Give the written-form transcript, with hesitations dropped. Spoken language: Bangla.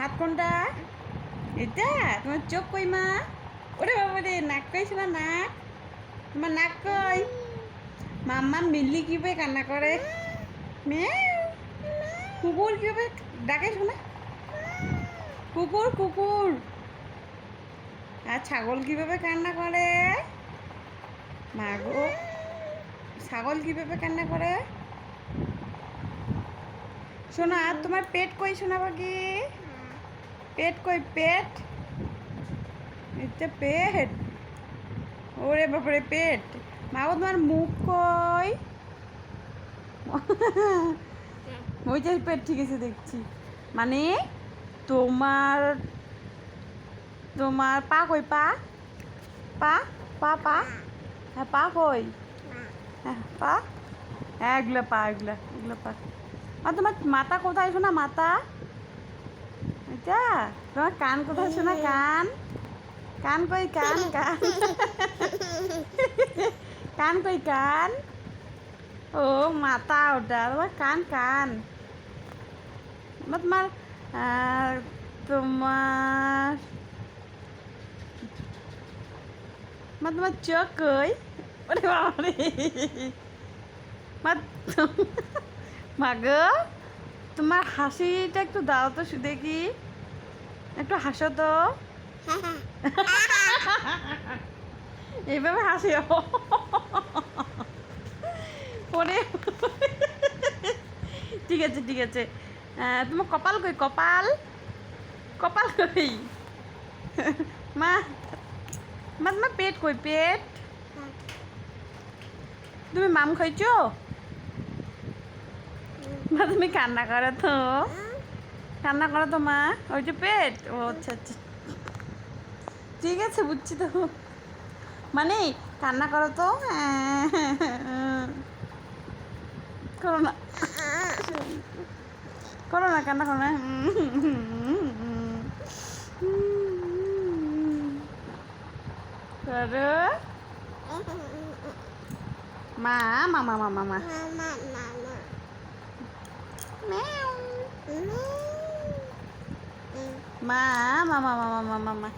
হাত কোনটা? এটা তোমার চোখ কই মা? ওরে বাবা রে, নাক কই শোনা, নাক? তোমার নাক কই? মাম্মা মিল্লি কিভাবে কান্না করে? মিয়াও। কুকুর কিভাবে ডাকে শোনা? কুকুর কুকুর। আর ছাগল কিভাবে কান্না করে? মাগো, ছাগল কিভাবে কান্না করে? শোনা, তোমার পেট কই শোনা বাকি? পেট কই, পেট? এটা পেট? ওরে বাপরে, পেট। মাগো, তোমার মুখ কই? ওই যে পেট, ঠিক আছে দেখছি। মানে তোমার তোমার পা কই, পা? পা পা পা হ্যাঁ, পা কই? হ্যাঁ, পা। হ্যাঁ, এগুলো পা, এগুলো এগুলো পা। আর তোমার মাথা কোথায় শোনা, মাথা? এটা তোমার কান কোথায় শোনা, কান? কান কই, কান কান? কান কই, কান? ও মাথা ওটা, তোমার কান, কান। তোমার তোমার তোমার চোখ কই? ওরে বাবারে, মা মা গো, তোমার হাসিটা একটু দাও তো দেখি, একটু হাসো তো। এইভাবে হাসি? ওরে, ঠিক আছে ঠিক আছে। তোমার কপাল কই, কপাল? কপাল কই? মা মা তোমার পেট কই, পেট? তুমি মাম খাইছো? মা তুমি কান্না করো তো, কান্না করো তো মা। ওই যে পেট, ও আচ্ছা আচ্ছা, ঠিক আছে বুঝছি তো। মানে কান্না করো তো, করো না, করো না, কান্না করো না। করো মা, মামা মামা মা। মা, মামা মামা মামা মা।